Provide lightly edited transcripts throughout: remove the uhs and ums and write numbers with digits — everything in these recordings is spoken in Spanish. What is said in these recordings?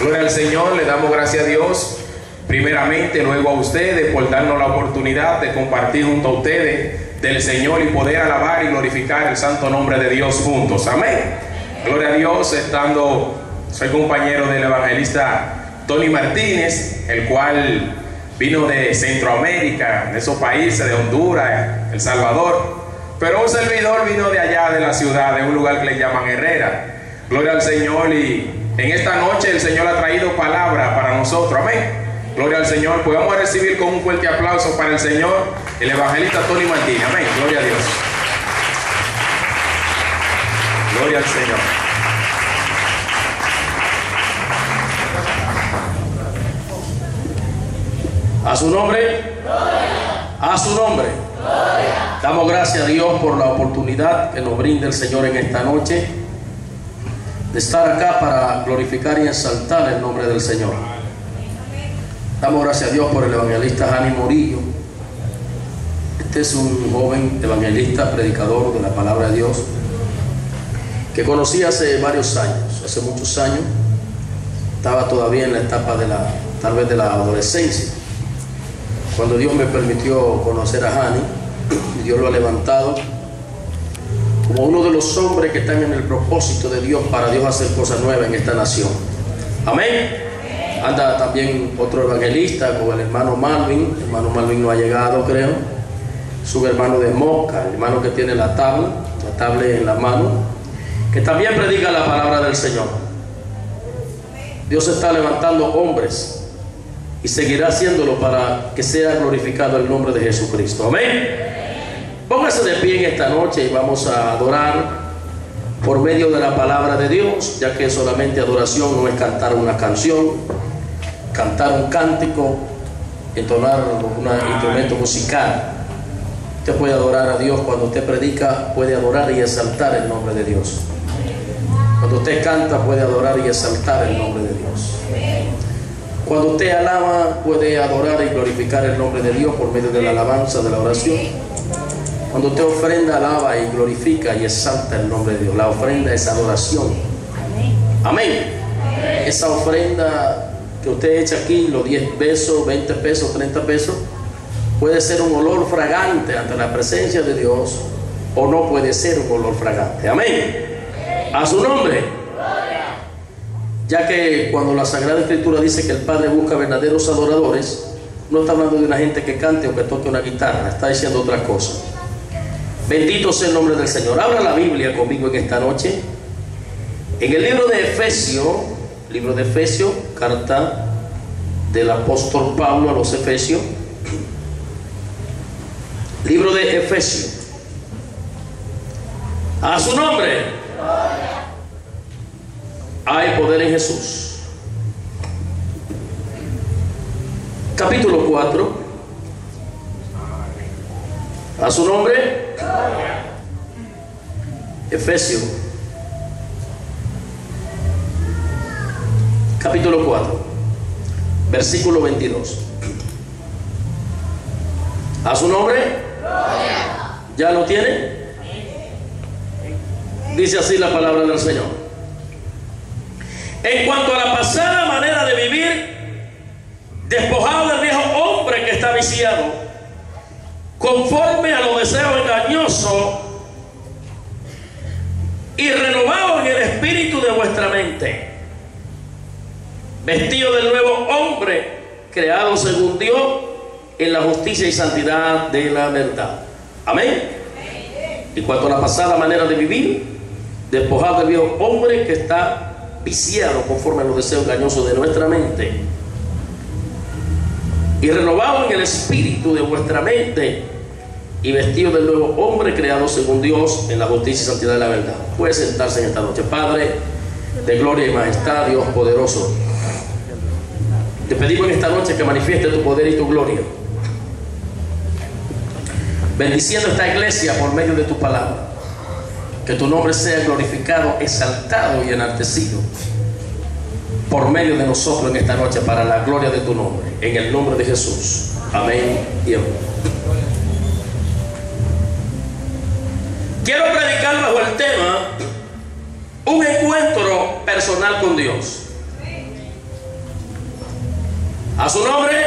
Gloria al Señor, le damos gracias a Dios, primeramente, luego a ustedes por darnos la oportunidad de compartir junto a ustedes del Señor y poder alabar y glorificar el santo nombre de Dios juntos. Amén. Gloria a Dios, soy compañero del evangelista Tony Martínez, el cual vino de Centroamérica, de esos países, de Honduras, El Salvador, pero un servidor vino de allá de la ciudad, de un lugar que le llaman Herrera. Gloria al Señor, y en esta noche el Señor ha traído palabra para nosotros. Amén. Gloria al Señor. Pues vamos a recibir con un fuerte aplauso para el Señor, el evangelista Tony Martínez. Amén. Gloria a Dios. Gloria al Señor. A su nombre. A su nombre. Damos gracias a Dios por la oportunidad que nos brinda el Señor en esta noche de estar acá para glorificar y exaltar el nombre del Señor. Damos gracias a Dios por el evangelista Jani Morillo. Este es un joven evangelista, predicador de la palabra de Dios, que conocí hace varios años, hace muchos años. Estaba todavía en la etapa tal vez de la adolescencia, cuando Dios me permitió conocer a Jani, y Dios lo ha levantado como uno de los hombres que están en el propósito de Dios para Dios hacer cosas nuevas en esta nación. Amén. Anda también otro evangelista con el hermano Malvin. El hermano Malvin no ha llegado, creo. Su hermano de Moca, el hermano que tiene la tablet en la mano, que también predica la palabra del Señor. Dios está levantando hombres y seguirá haciéndolo para que sea glorificado el nombre de Jesucristo. Amén. Póngase de pie en esta noche y vamos a adorar por medio de la palabra de Dios, ya que solamente adoración no es cantar una canción, cantar un cántico, entonar un instrumento musical. Usted puede adorar a Dios cuando usted predica, puede adorar y exaltar el nombre de Dios. Cuando usted canta, puede adorar y exaltar el nombre de Dios. Cuando usted alaba, puede adorar y glorificar el nombre de Dios por medio de la alabanza, de la oración. Cuando usted ofrenda, alaba y glorifica y exalta el nombre de Dios. La ofrenda es adoración. Amén. Esa ofrenda que usted echa aquí, los 10 pesos, 20 pesos, 30 pesos, puede ser un olor fragante ante la presencia de Dios, o no puede ser un olor fragante. Amén. A su nombre. Ya que cuando la Sagrada Escritura dice que el Padre busca verdaderos adoradores, no está hablando de una gente que cante o que toque una guitarra, está diciendo otra cosa. Bendito sea el nombre del Señor. Abra la Biblia conmigo en esta noche, en el libro de Efesios, carta del apóstol Pablo a los Efesios. Libro de Efesios. A su nombre. Hay poder en Jesús. Capítulo 4. A su nombre. Efesios. Capítulo 4. Versículo 22. A su nombre. ¿Ya lo tiene? Dice así la palabra del Señor. En cuanto a la pasada manera de vivir, despojado del viejo hombre que está viciado, conforme a los deseos engañosos, y renovado en el espíritu de vuestra mente, vestido del nuevo hombre, creado según Dios, en la justicia y santidad de la verdad. Amén. En cuanto a la pasada manera de vivir, despojado del viejo hombre que está viciado conforme a los deseos engañosos de nuestra mente, y renovado en el espíritu de vuestra mente, y vestido del nuevo hombre creado según Dios en la justicia y santidad de la verdad. Puede sentarse en esta noche. Padre de gloria y majestad, Dios poderoso, te pedimos en esta noche que manifieste tu poder y tu gloria, bendiciendo esta iglesia por medio de tu palabra. Que tu nombre sea glorificado, exaltado y enaltecido por medio de nosotros en esta noche, para la gloria de tu nombre, en el nombre de Jesús. Amén y amén. Quiero predicar bajo el tema un encuentro personal con Dios. A su nombre,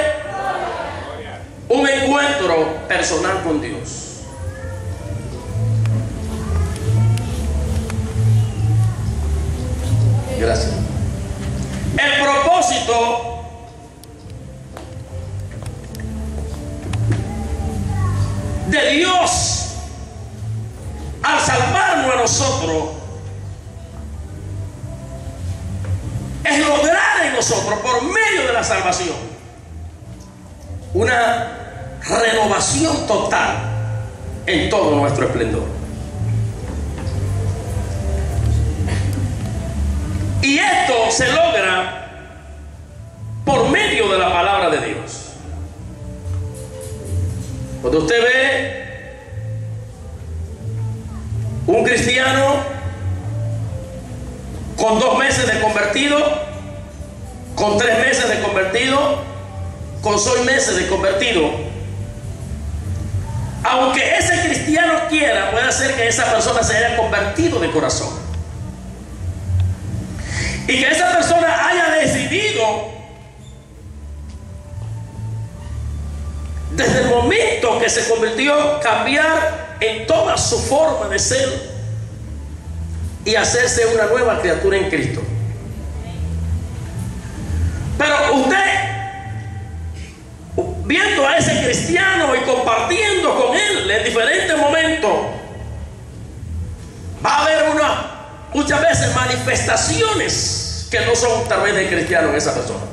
un encuentro personal con Dios. Gracias. El propósito de Dios al salvarnos a nosotros es lograr en nosotros, por medio de la salvación, una renovación total en todo nuestro esplendor. Y esto se logra por medio de la palabra de Dios. Cuando usted ve un cristiano con 2 meses de convertido, con 3 meses de convertido, con 6 meses de convertido, aunque ese cristiano quiera, puede ser que esa persona se haya convertido de corazón y que esa persona haya decidido desde el momento que se convirtió cambiar en toda su forma de ser y hacerse una nueva criatura en Cristo. Pero usted, viendo a ese cristiano y compartiendo con él en diferentes momentos, va a haber muchas veces manifestaciones que no son tal vez de cristiano en esa persona.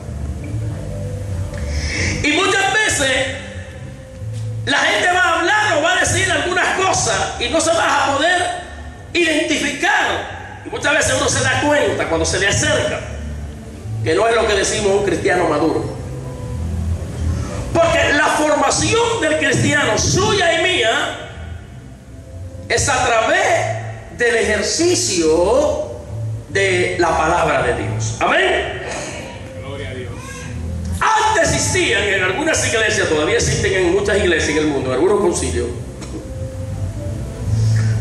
Y muchas veces la gente va a hablar o va a decir algunas cosas y no se va a poder identificar. Y muchas veces uno se da cuenta cuando se le acerca que no es lo que decimos un cristiano maduro. Porque la formación del cristiano, suya y mía, es a través del ejercicio de la palabra de Dios. Amén. Gloria a Dios. Antes existían en algunas iglesias, todavía existen en muchas iglesias en el mundo, en algunos concilios,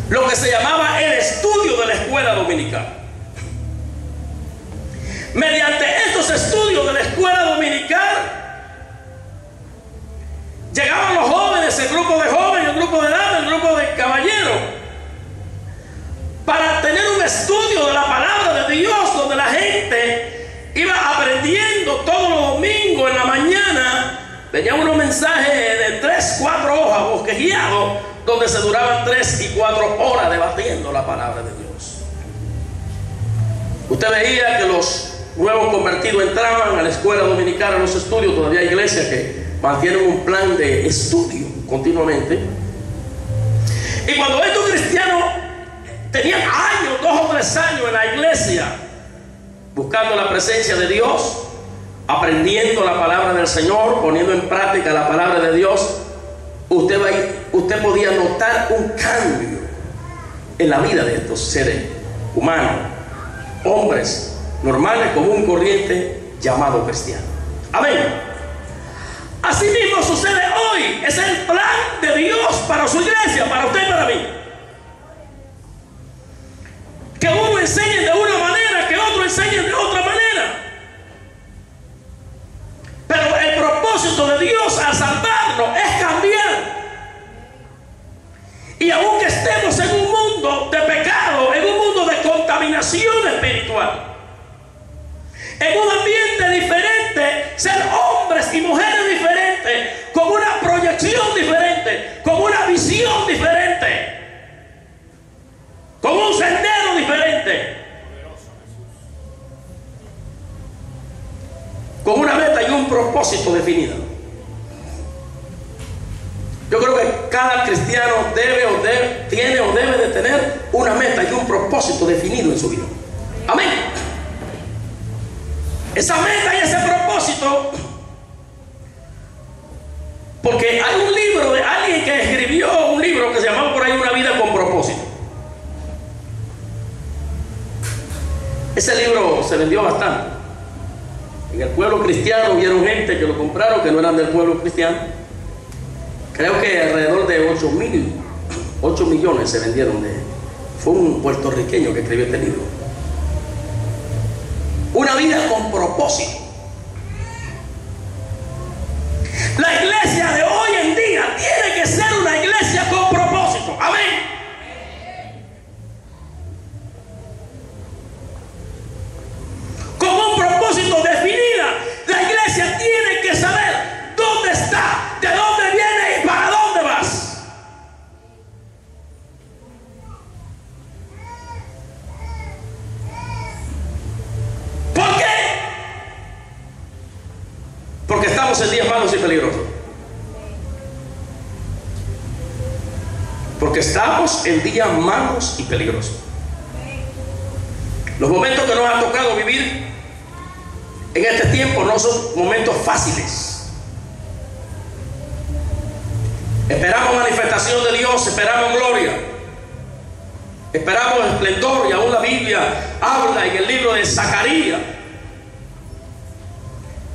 lo que se llamaba el estudio de la escuela dominical. Mediante estos estudios de la escuela dominical llegaban los jóvenes, el grupo de jóvenes, el grupo de damas, el grupo de caballeros, para tener un estudio de la palabra de Dios, donde la gente iba aprendiendo todos los domingos en la mañana. Venían unos mensajes de 3, 4 hojas bosquejeados, donde se duraban 3 y 4 horas debatiendo la palabra de Dios. Usted veía que los nuevos convertidos entraban a la escuela dominical, a los estudios. Todavía hay iglesias que mantienen un plan de estudio continuamente. Y cuando estos cristianos tenían años, 2 o 3 años en la iglesia, buscando la presencia de Dios, aprendiendo la palabra del Señor, poniendo en práctica la palabra de Dios, usted podía notar un cambio en la vida de estos seres humanos, hombres normales, común y corriente, llamados cristianos. Amén. Así mismo sucede hoy. Es el plan de Dios para su iglesia, para usted y para mí. Que uno enseñe de una manera, que otro enseñe de otra manera. Pero el propósito de Dios al salvarnos es cambiar. Y aunque estemos en un mundo de pecado, en un mundo de contaminación espiritual, en un ambiente diferente, ser hombres y mujeres diferentes, con una proyección diferente, con una visión diferente, con un sendero diferente, con una meta y un propósito definido. Yo creo que cada cristiano tiene o debe de tener una meta y un propósito definido en su vida. Amén. Esa meta y ese propósito, porque hay un libro de alguien que escribió un libro que se llamaba por ahí Una vida con propósito. Ese libro se vendió bastante. En el pueblo cristiano hubieron gente que lo compraron que no eran del pueblo cristiano. Creo que alrededor de 8 millones se vendieron de él. Fue un puertorriqueño que escribió este libro. Una vida con propósito. iglesia de hoy en día tiene que ser una iglesia con propósito. Amén. Con un propósito definida. La iglesia tiene que saber dónde está, de dónde viene y para dónde vas. ¿Por qué? Porque estamos en días malos y peligrosos. Porque estamos en días malos y peligrosos. Los momentos que nos han tocado vivir en este tiempo no son momentos fáciles. Esperamos manifestación de Dios, esperamos gloria, esperamos esplendor, y aún la Biblia habla en el libro de Zacarías.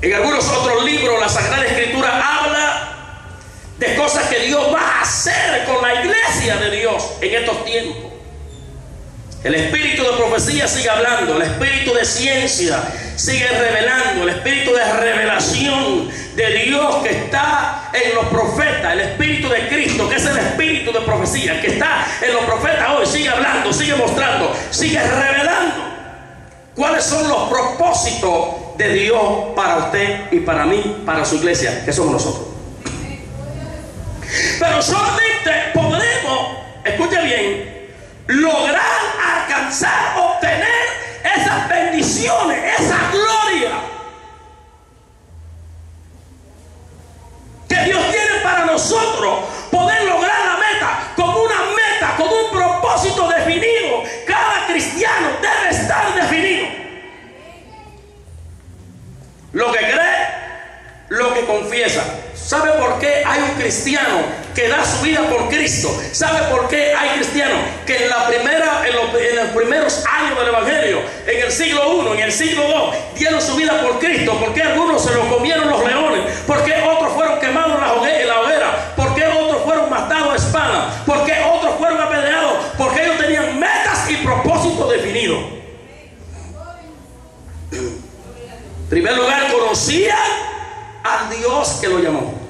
En algunos otros libros la Sagrada Escritura habla de cosas que Dios va a hacer con la iglesia de Dios en estos tiempos. El espíritu de profecía sigue hablando, el espíritu de ciencia sigue revelando, el espíritu de revelación de Dios que está en los profetas, el espíritu de Cristo, que es el espíritu de profecía, que está en los profetas hoy, sigue hablando, sigue mostrando, sigue revelando cuáles son los propósitos de Dios para usted y para mí, para su iglesia, que somos nosotros. Pero solamente podremos, escuche bien, lograr alcanzar, obtener esas bendiciones, esa gloria que Dios tiene para nosotros, poder lograr la meta, con un propósito definido. Cada cristiano debe estar definido. Lo que cree, lo que confiesa. ¿Sabe por qué hay un cristiano que da su vida por Cristo? ¿Sabe por qué hay cristianos que en los primeros años del Evangelio, en el siglo I, en el siglo II, dieron su vida por Cristo? ¿Por qué algunos se los comieron los leones? ¿Por qué otros fueron quemados en la hoguera? ¿Por qué otros fueron matados a espada? ¿Por qué otros fueron apedreados? Porque ellos tenían metas y propósitos definidos. En primer lugar, conocían al Dios que lo llamó.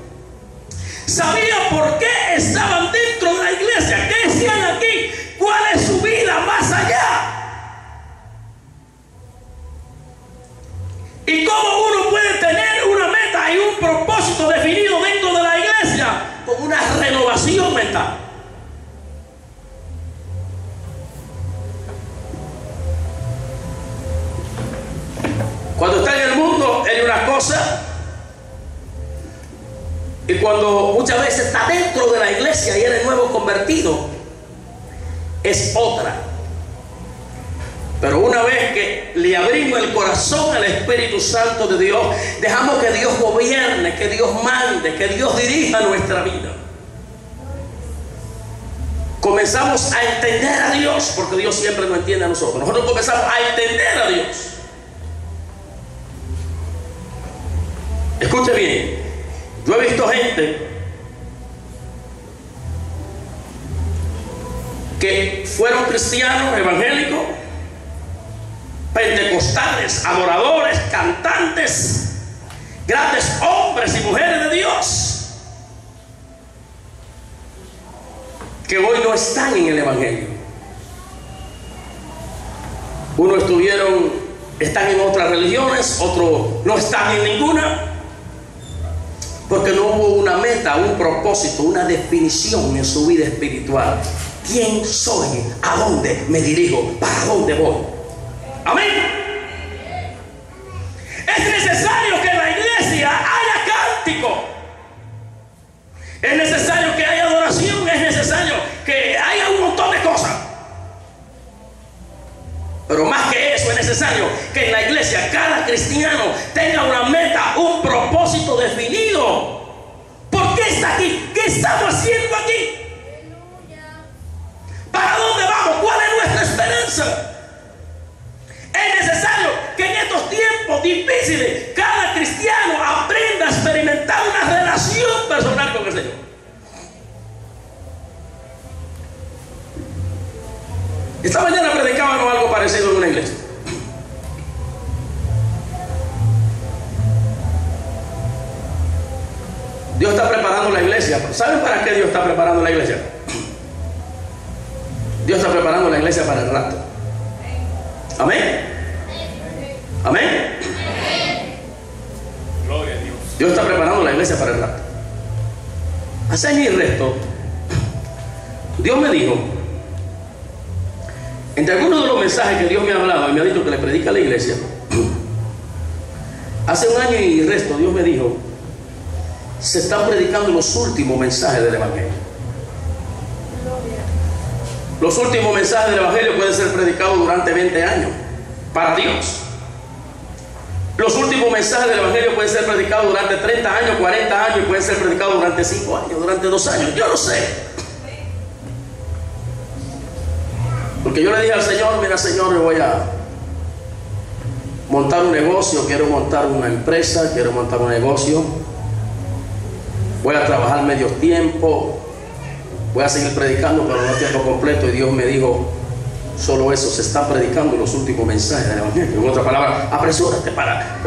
Sabía por qué estaban dentro de la iglesia. ¿Qué decían aquí? ¿Cuál es su vida más allá? ¿Y cómo uno puede tener una meta y un propósito definido dentro de la iglesia? Con una renovación mental. Cuando está en el mundo hay una cosa, y cuando muchas veces está dentro de la iglesia y eres nuevo convertido, es otra. Pero una vez que le abrimos el corazón al Espíritu Santo de Dios, dejamos que Dios gobierne, que Dios mande, que Dios dirija nuestra vida. Comenzamos a entender a Dios, porque Dios siempre nos entiende a nosotros. Nosotros comenzamos a entender a Dios. Escuche bien. Yo he visto gente que fueron cristianos, evangélicos, pentecostales, adoradores, cantantes, grandes hombres y mujeres de Dios, que hoy no están en el evangelio. Unos están en otras religiones, otros no están en ninguna. Porque no hubo una meta, un propósito, una definición en su vida espiritual. ¿Quién soy? ¿A dónde me dirijo? ¿Para dónde voy? Amén. Es necesario que en la iglesia haya cántico. Es necesario que haya adoración. Es necesario que haya un montón de cosas. Pero más que eso, es necesario que en la iglesia cada cristiano tenga una meta, un propósito definido. ¿Por qué está aquí? ¿Qué estamos haciendo aquí? ¿Para dónde vamos? ¿Cuál es nuestra esperanza? Es necesario que en estos tiempos difíciles cada cristiano aprenda a experimentar una relación personal con el Señor. Esta mañana predicábamos algo parecido en una iglesia. Dios está preparando la iglesia. ¿Saben para qué Dios está preparando la iglesia? Dios está preparando la iglesia para el rapto. Amén. Amén. Gloria a Dios. Dios está preparando la iglesia para el rapto. Hace años y resto, Dios me dijo, entre algunos de los mensajes que Dios me ha hablado y me ha dicho que le predica a la iglesia, hace un año y resto Dios me dijo, se están predicando los últimos mensajes del evangelio. Los últimos mensajes del evangelio pueden ser predicados durante 20 años para Dios. Los últimos mensajes del evangelio pueden ser predicados durante 30 años, 40 años, y pueden ser predicados durante 5 años, durante 2 años. Yo no sé. Porque yo le dije al Señor, mira Señor, yo voy a montar un negocio, quiero montar una empresa, quiero montar un negocio, voy a trabajar medio tiempo, voy a seguir predicando, pero no tiempo completo. Y Dios me dijo, solo eso se está predicando los últimos mensajes del evangelio. En otras palabras, apresúrate para...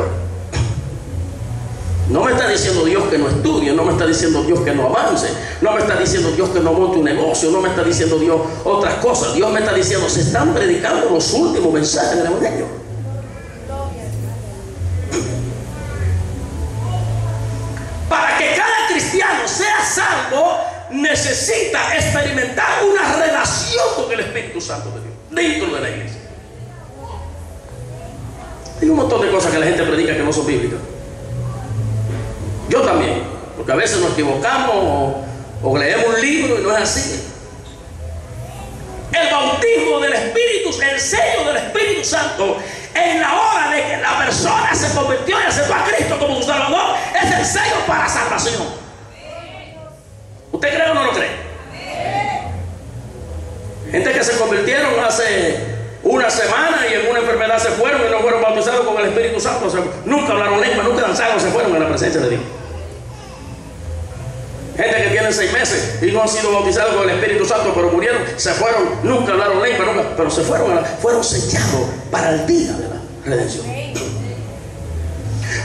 No me está diciendo Dios que no estudie, no me está diciendo Dios que no avance, no me está diciendo Dios que no monte un negocio, no me está diciendo Dios otras cosas. Dios me está diciendo, se están predicando los últimos mensajes del evangelio. Para que cada cristiano sea salvo, necesita experimentar una relación con el Espíritu Santo de Dios dentro de la iglesia. Hay un montón de cosas que la gente predica que no son bíblicas. Yo también, porque a veces nos equivocamos o leemos un libro y no es así. El bautismo del Espíritu, el sello del Espíritu Santo, en la hora de que la persona se convirtió y aceptó a Cristo como su Salvador, es el sello para salvación. ¿Usted cree o no lo cree? Gente que se convirtieron hace una semana y en una enfermedad se fueron y no fueron bautizados con el Espíritu Santo. O sea, nunca hablaron lengua, nunca danzaron, se fueron en la presencia de Dios. Gente que tiene 6 meses y no han sido bautizados con el Espíritu Santo, pero murieron, se fueron, nunca hablaron lengua, nunca, pero se fueron, fueron sellados para el día de la redención.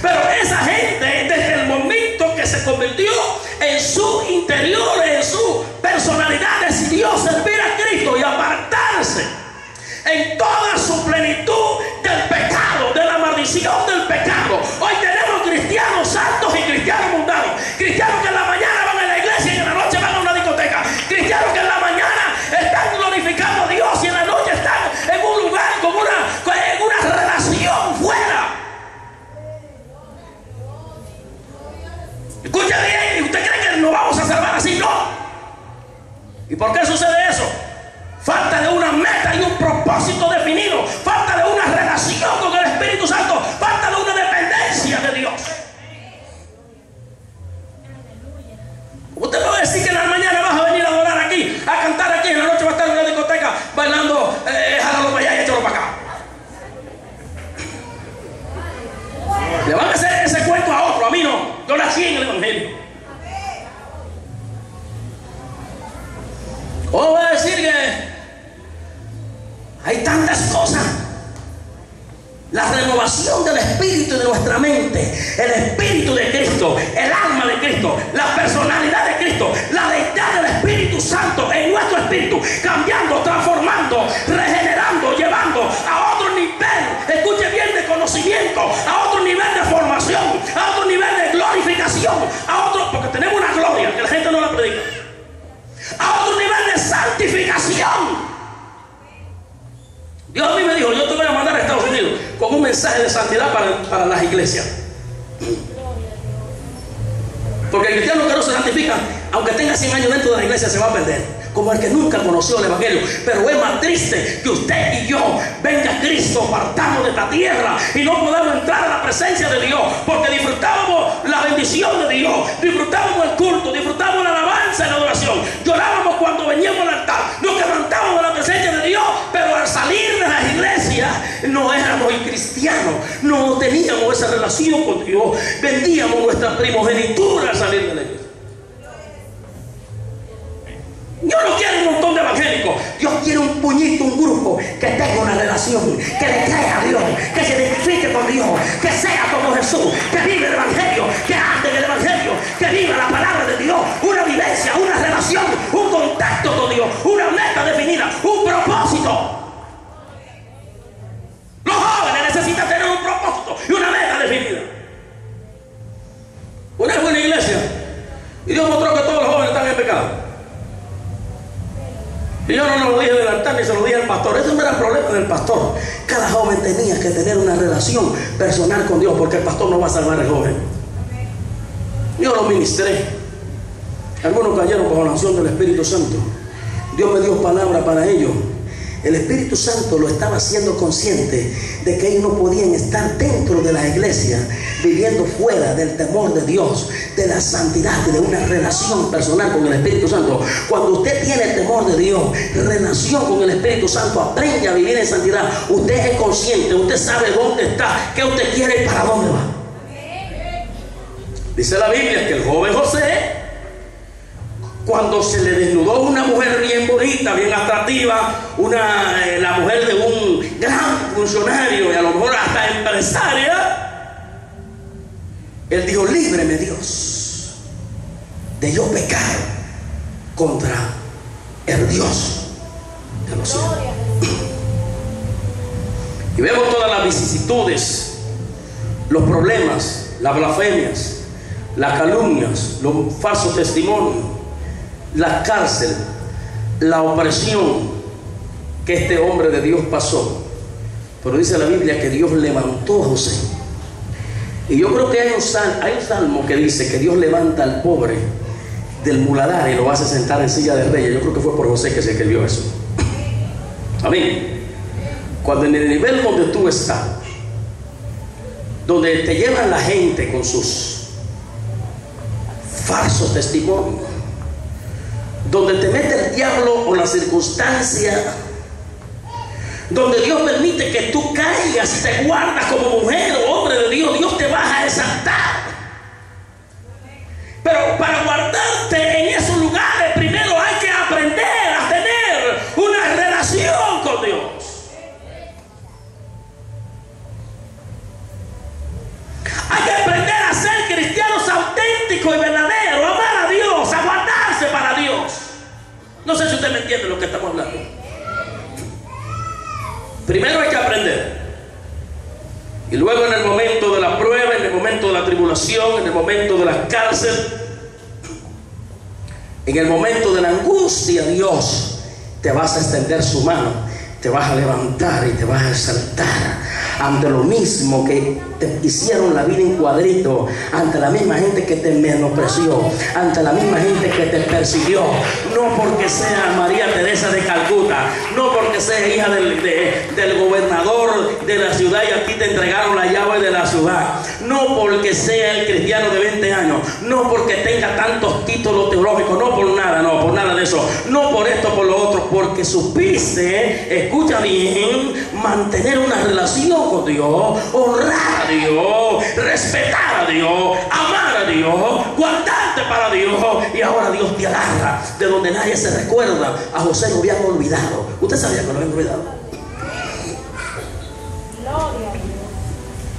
Pero esa gente, desde el momento que se convirtió, en su interior, en su personalidad, decidió servir a Cristo y apartarse en toda su plenitud del pecado, de la maldición del pecado. Hoy tenemos cristianos santos y cristianos mundanos, cristianos que en la mañana van a la iglesia y en la noche van a una discoteca, cristianos que en la mañana están glorificando a Dios y en la noche están en un lugar con una relación fuera. Escucha bien, ¿usted cree que nos vamos a salvar así? No. ¿Y por qué sucede eso? Falta de una meta y un propósito definido, falta de una relación con el Espíritu Santo, falta de una dependencia de Dios. Usted me va a decir que en la mañana vas a venir a adorar aquí, a cantar aquí, en la noche va a estar en una discoteca bailando, jálalo para allá y échalo para acá. Le van a hacer ese cuento a otro, a mí no. Yo nací en el Evangelio. O va a decir que hay tantas cosas. La renovación del espíritu de nuestra mente, el espíritu de Cristo, el alma de Cristo, la personalidad de Cristo, la deidad del Espíritu Santo en nuestro espíritu, cambiando, transformando, regenerando, llevando a otro nivel, escuche bien, de conocimiento, a otro nivel de formación, a otro nivel de glorificación, a otro, porque tenemos una gloria que la gente no la predica, a otro nivel de santificación. Dios a mí me dijo, yo te voy a mandar a Estados Unidos con un mensaje de santidad para las iglesias. Porque el cristiano que no se santifica, aunque tenga 100 años dentro de la iglesia, se va a perder. Como el que nunca conoció el Evangelio. Pero es más triste que usted y yo venga a Cristo, partamos de esta tierra y no podamos entrar a la presencia de Dios, porque disfrutábamos la bendición de Dios, disfrutábamos el culto, disfrutábamos la alabanza y la adoración, llorábamos cuando veníamos al altar, nos quebrantábamos en la presencia de Dios, pero al salir de las iglesias no éramos cristianos, no teníamos esa relación con Dios, vendíamos nuestra primogenitura al salir de la iglesia. Yo no quiero un montón de evangélicos. Dios quiere un puñito, un grupo que tenga una relación, que le crea a Dios, que se identifique con Dios, que sea como Jesús, que vive el evangelio, que ande en el evangelio, que viva la palabra no lo dije del altar ni se lo dije al pastor. Ese no era el problema del pastor. Cada joven tenía que tener una relación personal con Dios, porque el pastor no va a salvar al joven. Yo lo ministré. Algunos cayeron bajo la unción del Espíritu Santo. Dios me dio palabra para ellos. El Espíritu Santo lo estaba haciendo consciente de que ellos no podían estar dentro de la iglesia viviendo fuera del temor de Dios, de la santidad y de una relación personal con el Espíritu Santo. Cuando usted tiene el temor de Dios, relación con el Espíritu Santo, aprende a vivir en santidad. Usted es consciente, usted sabe dónde está, qué usted quiere y para dónde va. Dice la Biblia que el joven José, cuando se le desnudó una mujer bien bonita, bien atractiva, la mujer de un gran funcionario y a lo mejor hasta empresaria, él dijo: líbreme Dios de yo pecar contra el Dios de los cielos. Y vemos todas las vicisitudes, los problemas, las blasfemias, las calumnias, los falsos testimonios, la cárcel, la opresión que este hombre de Dios pasó. Pero dice la Biblia que Dios levantó a José. Y yo creo que hay un salmo que dice que Dios levanta al pobre del muladar y lo hace sentar en silla de reyes. Yo creo que fue por José que se escribió eso. Amén. Cuando en el nivel donde tú estás, donde te llevan la gente con sus falsos testimonios, donde te mete el diablo o la circunstancia, donde Dios permite que tú caigas y te guardas como mujer o hombre de Dios, Dios te va a exaltar. Pero para guardarte en esos lugares, primero hay que aprender a tener una relación con Dios. Hay que aprender a ser cristianos auténticos y verdaderos, amar a Dios, a guardarse para Dios. No sé si usted me entiende lo que estamos hablando. Primero hay que aprender. Y luego en el momento de la prueba, en el momento de la tribulación, en el momento de la cárcel, en el momento de la angustia, Dios te vas a extender su mano, te vas a levantar y te vas a exaltar ante lo mismo que te hicieron la vida en cuadrito, ante la misma gente que te menospreció, ante la misma gente que te persiguió. No porque sea María Teresa de Calcuta, no porque sea hija del gobernador de la ciudad y a ti te entregaron la llave de la ciudad, no porque sea el cristiano de 20 años, no porque tenga tantos títulos teológicos, no por nada de eso, no por esto, por lo otro, porque supiste, escucha bien, mantener una relación con Dios, honrar a Dios, respetar a Dios, amar a Dios, guardarte para Dios. Y ahora Dios te agarra de donde nadie se recuerda. A José lo habían olvidado. ¿Usted sabía que lo habían olvidado?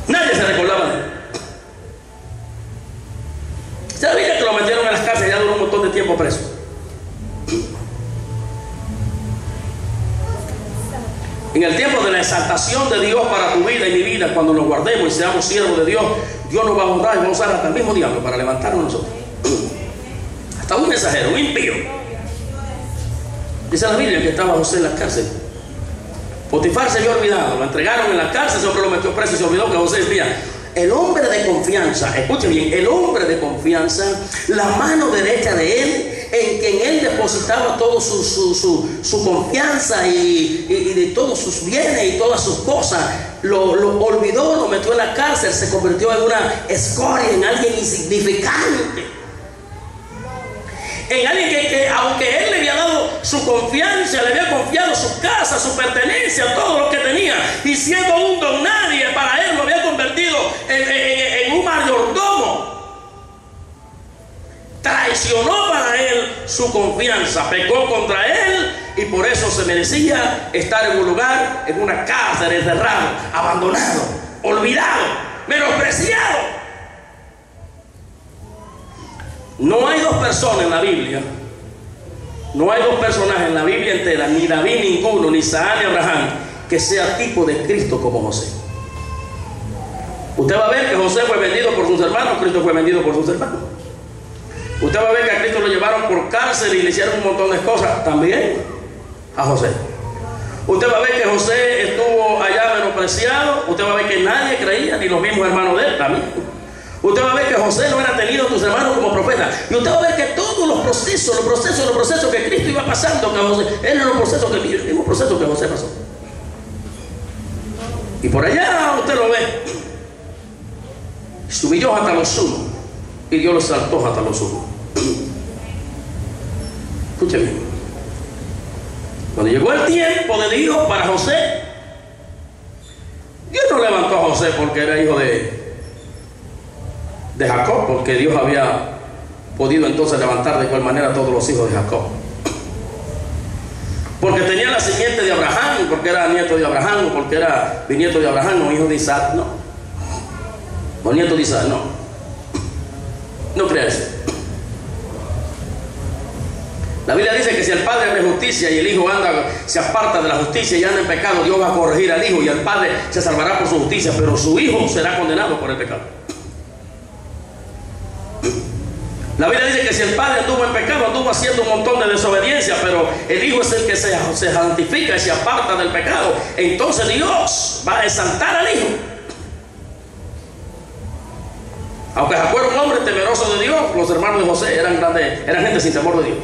Nadie se recordaba de él. ¿Se sabía que lo metieron en las cárceles y ya duró un montón de tiempo preso? En el tiempo de la exaltación de Dios para tu vida y mi vida, cuando nos guardemos y seamos siervos de Dios, Dios nos va a honrar y va a usar hasta el mismo diablo para levantarnos nosotros. Hasta un mensajero, un impío. Dice la Biblia que estaba José en la cárcel. Potifar se había olvidado, lo entregaron en la cárcel, ese hombre lo metió preso y se olvidó que José decía: el hombre de confianza, escuche bien, el hombre de confianza, la mano derecha de él, en quien él depositaba toda su confianza y de todos sus bienes y todas sus cosas, lo olvidó, lo metió en la cárcel, se convirtió en una escoria, en alguien insignificante, en alguien que aunque él le había dado su confianza, le había confiado su casa, su pertenencia, todo lo que tenía, y siendo un don nadie para él, lo había convertido en un mayordomo. Traicionó para él su confianza, pecó contra él y por eso se merecía estar en un lugar, en una cárcel, encerrado, abandonado, olvidado, menospreciado. No hay dos personas en la Biblia, no hay dos personajes en la Biblia entera, ni David ninguno, ni Isaac ni Abraham, que sea tipo de Cristo como José. Usted va a ver que José fue vendido por sus hermanos, Cristo fue vendido por sus hermanos. Usted va a ver que a Cristo lo llevaron por cárcel y le hicieron un montón de cosas también. a José. Usted va a ver que José estuvo allá menospreciado. Usted va a ver que nadie creía, ni los mismos hermanos de él también. Usted va a ver que José no era tenido tus hermanos como profeta. Y usted va a ver que todos los procesos que Cristo iba pasando con José, eran los procesos que el mismo proceso que José pasó. Y por allá usted lo ve. Se humilló hasta lo sumo y Dios lo exaltó hasta lo sumo. Escúcheme. Cuando llegó el tiempo de Dios para José, Dios no levantó a José porque era hijo de Jacob, porque Dios había podido entonces levantar de igual manera a todos los hijos de Jacob, porque tenía la simiente de Abraham, porque era nieto de Abraham, porque era bisnieto de Abraham, o hijo de Isaac, no, o nieto de Isaac, no crea eso. La Biblia dice que si el padre es de justicia y el hijo se aparta de la justicia y anda en pecado, Dios va a corregir al hijo y el padre se salvará por su justicia, pero su hijo será condenado por el pecado. La Biblia dice que si el padre anduvo en pecado, anduvo haciendo un montón de desobediencia, pero el hijo es el que se santifica y se aparta del pecado. Entonces Dios va a exaltar al hijo. Aunque Jacob era un hombre temeroso de Dios, los hermanos de José eran gente sin temor de Dios.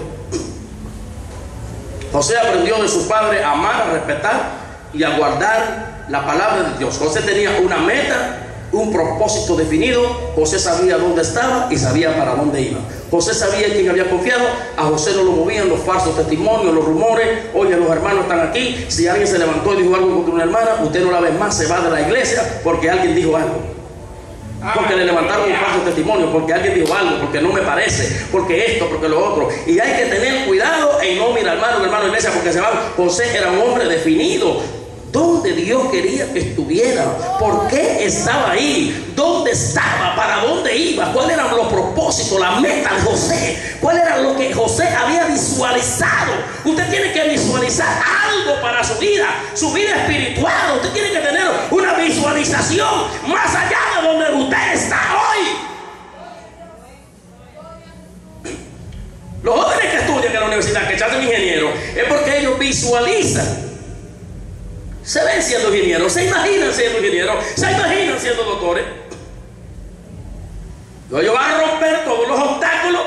José aprendió de su padre a amar, a respetar y a guardar la palabra de Dios. José tenía una meta, un propósito definido. José sabía dónde estaba y sabía para dónde iba. José sabía en quién había confiado. A José no lo movían los falsos testimonios, los rumores. Oye, los hermanos están aquí. Si alguien se levantó y dijo algo contra una hermana, usted no la ve más, se va de la iglesia porque alguien dijo algo. Porque le levantaron un falso testimonio, porque alguien dijo algo, porque no me parece, porque esto, porque lo otro. Y hay que tener cuidado en no mirar hermano de iglesia, porque se va. José era un hombre definido. ¿Dónde Dios quería que estuviera? ¿Por qué estaba ahí? ¿Dónde estaba? ¿Para dónde iba? ¿Cuáles eran los propósitos, las metas de José? ¿Cuál era lo que José había visualizado? Usted tiene que visualizar algo para su vida espiritual. Usted tiene que tener una visualización más allá de donde usted está hoy. Los jóvenes que estudian en la universidad, que echan ingeniero, es porque ellos visualizan. Se ven siendo ingenieros, se imaginan siendo ingenieros, se imaginan siendo doctores. Ellos van a romper todos los obstáculos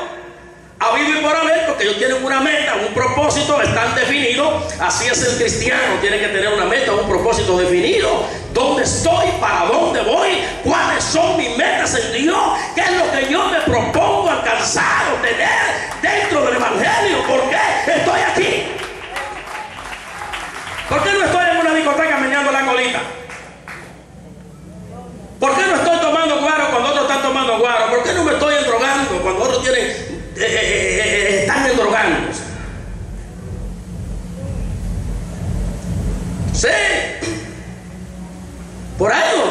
a vivir por haber, porque ellos tienen una meta, un propósito, están definidos. Así es el cristiano, tiene que tener una meta, un propósito definido. ¿Dónde estoy? ¿Para dónde voy? ¿Cuáles son mis metas en Dios? ¿Qué es lo que yo me propongo alcanzar o tener dentro del Evangelio? ¿Por qué estoy aquí? ¿Por qué no estoy en una discoteca meneando la colita? ¿Por qué no estoy tomando guaro cuando otros están tomando guaro? ¿Por qué no me estoy endrogando cuando otros están endrogándose? Sí, por algo.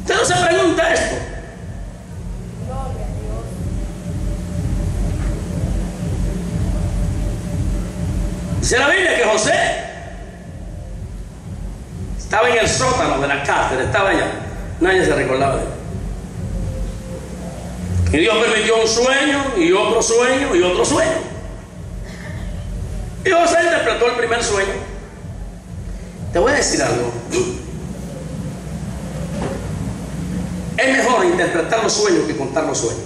Usted no se pregunta esto. Dice la Biblia que José estaba en el sótano de la cárcel, estaba allá, nadie se recordaba de él. Y Dios permitió un sueño y otro sueño y otro sueño. Y José interpretó el primer sueño. Te voy a decir algo. Es mejor interpretar los sueños que contar los sueños.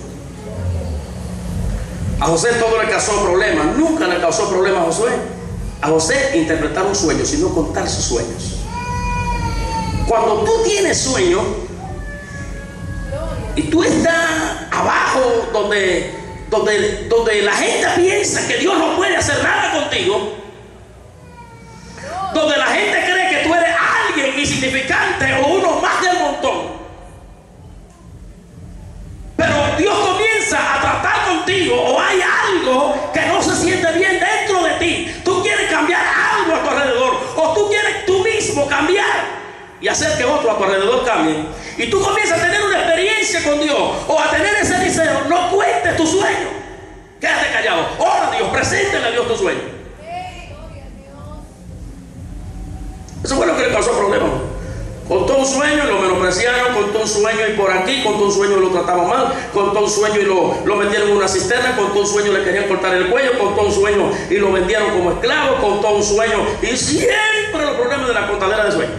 A José todo le causó problemas, nunca le causó problemas a José interpretar un sueño, sino contar sus sueños. Cuando tú tienes sueño y tú estás abajo donde la gente piensa que Dios no puede hacer nada contigo, donde la gente cree que tú eres alguien insignificante o uno más del montón, pero Dios comienza a tratar contigo o hay algo que no se siente bien dentro de ti, tú quieres cambiar algo a tu alrededor o tú quieres tú mismo cambiar y hacer que otros a tu alrededor cambien, y tú comienzas a tener una experiencia con Dios o a tener ese deseo, no cuentes tu sueño, quédate callado, ora a Dios, preséntale a Dios tu sueño. Eso fue lo que le causó problemas Contó un sueño y lo menospreciaron, contó un sueño y por aquí, contó un sueño y lo trataban mal, contó un sueño y lo metieron en una cisterna, contó un sueño y le querían cortar el cuello, contó un sueño y lo vendieron como esclavo, contó un sueño y siempre los problemas de la contadera de sueños.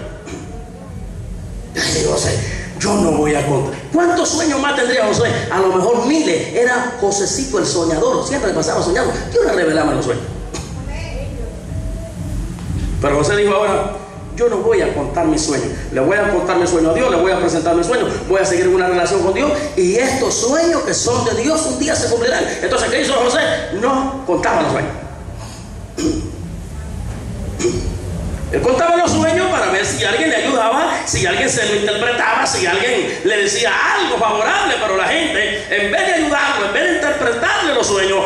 Ay, José, yo no voy a contar. ¿Cuántos sueños más tendría José? A lo mejor miles. Era Josecito el soñador, siempre pasaba soñando. Yo le revelaba los sueños. Pero José dijo ahora: yo no voy a contar mis sueños, le voy a contar mi sueño a Dios, le voy a presentar mis sueños, voy a seguir una relación con Dios y estos sueños que son de Dios un día se cumplirán. Entonces, ¿qué hizo José? No contaba los sueños. Él contaba los sueños para ver si alguien le ayudaba, si alguien se lo interpretaba, si alguien le decía algo favorable, pero la gente, en vez de ayudarlo, en vez de interpretarle los sueños,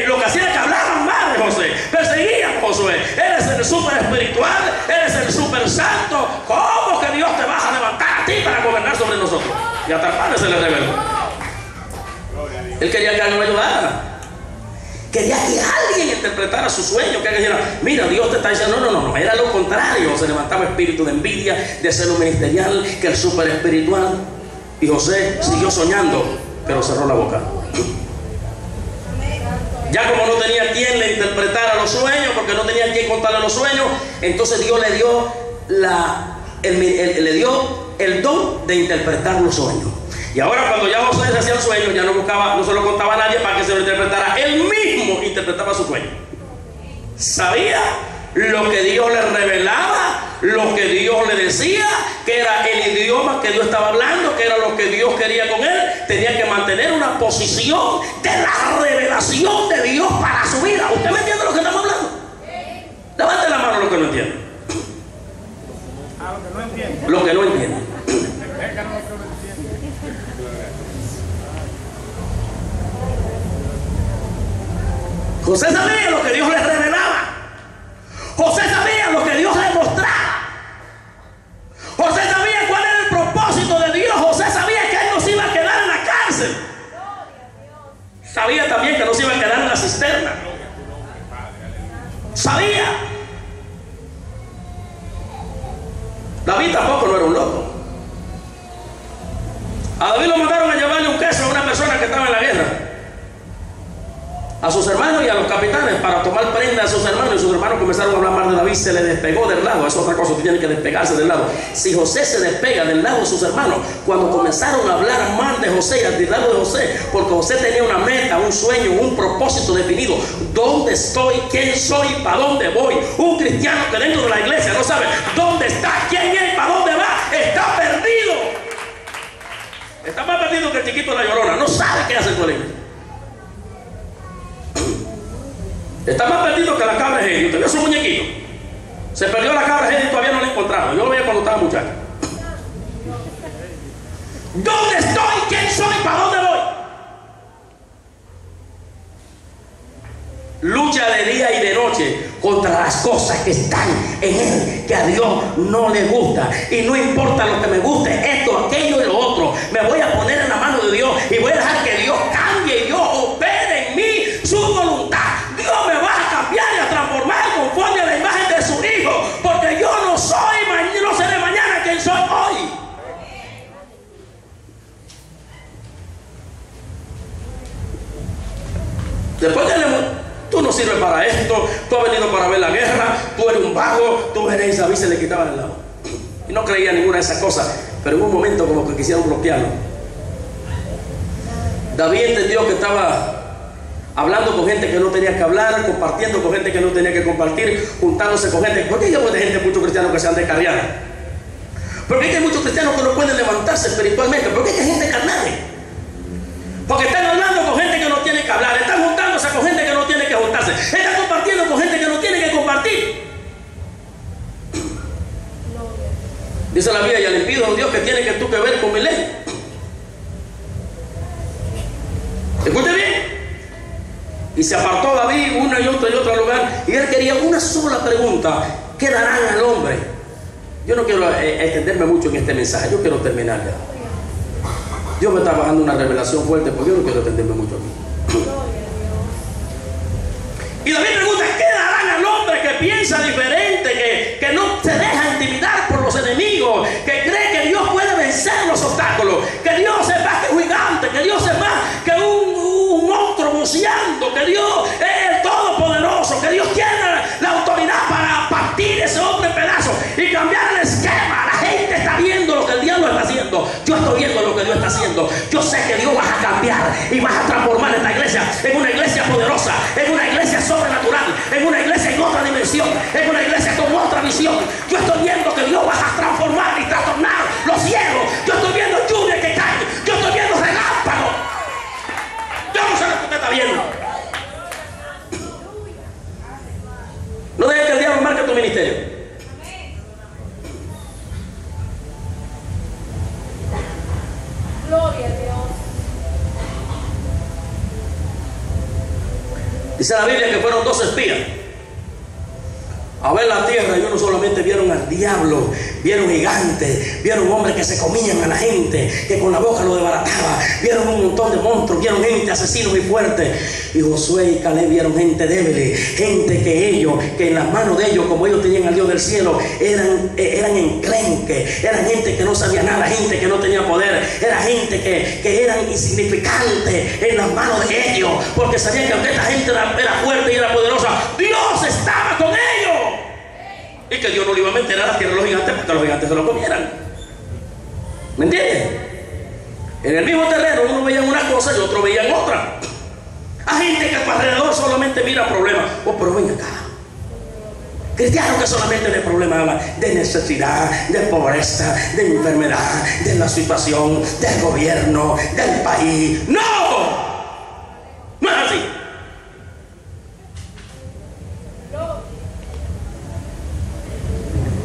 lo que hacía era que hablaban mal de José, perseguían a Josué. Eres el súper espiritual, eres el súper santo, ¿cómo que Dios te vas a levantar a ti para gobernar sobre nosotros? Y a Tarpanes se le reveló. Él quería que alguien lo ayudara. Quería que alguien interpretara su sueño, que alguien dijera: mira, Dios te está diciendo. No, era lo contrario. Se levantaba espíritu de envidia, de celo ministerial, que el súper espiritual. Y José siguió soñando, pero cerró la boca. Ya como no tenía quien le interpretara los sueños, porque no tenía quien contarle los sueños, entonces Dios le dio le dio el don de interpretar los sueños. Y ahora cuando ya José se hacía el sueño, ya no se lo contaba a nadie para que se lo interpretara. Él mismo interpretaba su sueño. Sabía lo que Dios le revelaba, lo que Dios le decía, que era el idioma que Dios estaba hablando, que era lo que Dios quería con él. Tenía que mantener una posición de la revelación de Dios para su vida. ¿Usted me entiende lo que estamos hablando? Levante la mano lo que no entiende. Lo que no entiende. José sabía lo que Dios le revelaba. José sabía lo que Dios le mostraba. José sabía cuál era el propósito de Dios. José sabía que él no se iba a quedar en la cárcel. Sabía también que no se iba a quedar en la cisterna. Sabía. David tampoco no era un loco. A David lo mandaron a llevarle un queso a una persona que estaba en la guerra, a sus hermanos y a los capitanes, para tomar prenda a sus hermanos. Y sus hermanos comenzaron a hablar mal de David. Se le despegó del lado. Es otra cosa, que tiene que despegarse del lado. Si José se despega del lado de sus hermanos, cuando comenzaron a hablar mal de José y del lado de José, porque José tenía una meta, un sueño, un propósito definido: dónde estoy, quién soy, para dónde voy. Un cristiano que dentro de la iglesia no sabe dónde está, quién es, para dónde va, está perdido. Está más perdido que el chiquito de la Llorona. No sabe qué hacer con él. Está más perdido que la cabra de Heidi. Usted vio su muñequito. Se perdió la cabra de Heidi y todavía no la encontraron. Yo lo veía cuando estaba muchacho. ¿Dónde estoy? ¿Quién soy? ¿Para dónde voy? Lucha de día y de noche contra las cosas que están en él, que a Dios no le gusta. Y no importa lo que me guste, esto, aquello y lo otro, me voy a poner en la mano de Dios y voy a dejar que Dios cambie y Dios opere en mí su voluntad. Dios me va a cambiar y a transformar conforme a la imagen de su Hijo, porque yo no soy, no seré mañana quien soy hoy. Después de tú no sirves para esto, tú has venido para ver la guerra, tú eres un vago, tú eres David, se le quitaba el lado. Y no creía ninguna de esas cosas, pero en un momento como que quisieron bloquearlo. David entendió que estaba hablando con gente que no tenía que hablar, compartiendo con gente que no tenía que compartir, juntándose con gente. ¿Por qué hay mucha gente, muchos cristianos que se han descarriado? ¿Por qué hay muchos cristianos que no pueden levantarse espiritualmente? ¿Por qué hay gente carnal? Porque están hablando con gente que no tiene que hablar, están juntándose con gente que no tiene que juntarse, están compartiendo con gente que no tiene que compartir. Dice la Biblia: y le pido a Dios que tiene que tú que ver con mi ley. Escuche bien. Y se apartó David uno y otro lugar, y él quería una sola pregunta: ¿qué darán al hombre? Yo no quiero extenderme mucho en este mensaje, yo quiero terminar ya. Dios me está bajando una revelación fuerte, porque yo no quiero extenderme mucho aquí. Y David pregunta: ¿qué darán al hombre que piensa diferente, que no se deja intimidar por los nuestros enemigos, que cree que Dios puede vencer los obstáculos, que Dios es más que un gigante, que Dios es más que un monstruo buceando, que Dios es el todopoderoso, que Dios tiene la autoridad para partir ese hombre en pedazos y cambiar el esquema. La gente está viendo lo que el diablo está haciendo. Yo estoy viendo lo que Dios está haciendo. Yo sé que Dios va a cambiar y vas a transformar esta iglesia en una iglesia poderosa, en una iglesia sobrenatural, en una iglesia en otra dimensión, en una iglesia con otra visión. Yo estoy viendo que Dios va a transformar y trastornar los cielos. Yo estoy viendo lluvia que cae. Yo estoy viendo relámpagos. Yo no sé lo que usted está viendo. No dejes que el diablo marque tu ministerio. Gloria a Dios. Dice la Biblia que fueron 2 espías a ver la tierra y uno solamente vieron al diablo, vieron gigantes, vieron hombres que se comían a la gente, que con la boca lo desbarataba, vieron un montón de monstruos, vieron gente asesinos y fuertes. Y Josué y Caleb vieron gente débil, gente que en las manos de ellos, como ellos tenían al Dios del cielo, eran enclenques, eran gente que no sabía nada, gente que no tenía poder, era gente que eran insignificantes en las manos de ellos, porque sabían que aunque esta gente era fuerte y era poderosa, Dios estaba con ellos. Y que Dios no le iba a meter a la tierra a los gigantes para que los gigantes se lo comieran. ¿Me entiendes? En el mismo terreno uno veía una cosa y otro veía otra. Hay gente que a tu alrededor solamente mira problemas. Oh, pero ven acá. Cristianos que solamente de problemas hablan de necesidad, de pobreza, de enfermedad, de la situación, del gobierno, del país. ¡No! No es así.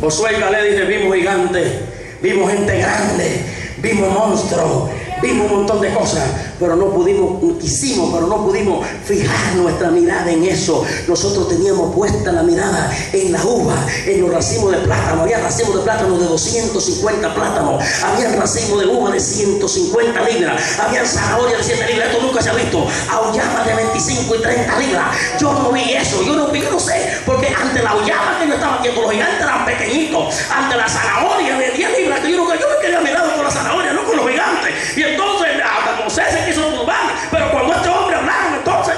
Josué y Caleb dice, vimos gigantes, vimos gente grande, vimos monstruos, vimos un montón de cosas, pero no pudimos fijar nuestra mirada en eso. Nosotros teníamos puesta la mirada en la uva, en los racimos de plátano. Había racimos de plátano de 250 plátanos, había racimos de uva de 150 libras, había zanahoria de 7 libras. Esto nunca se ha visto. Aullamas de 25 y 30 libras. Yo no vi eso, yo no sé, porque ante la aullama que yo estaba viendo, los gigantes eran pequeñitos, ante la zanahoria de 10 libras, que yo me quedé mirado con la zanahoria, no con los gigantes. Y entonces hasta Moisés se quiso turbar, pero cuando este hombre hablaron, entonces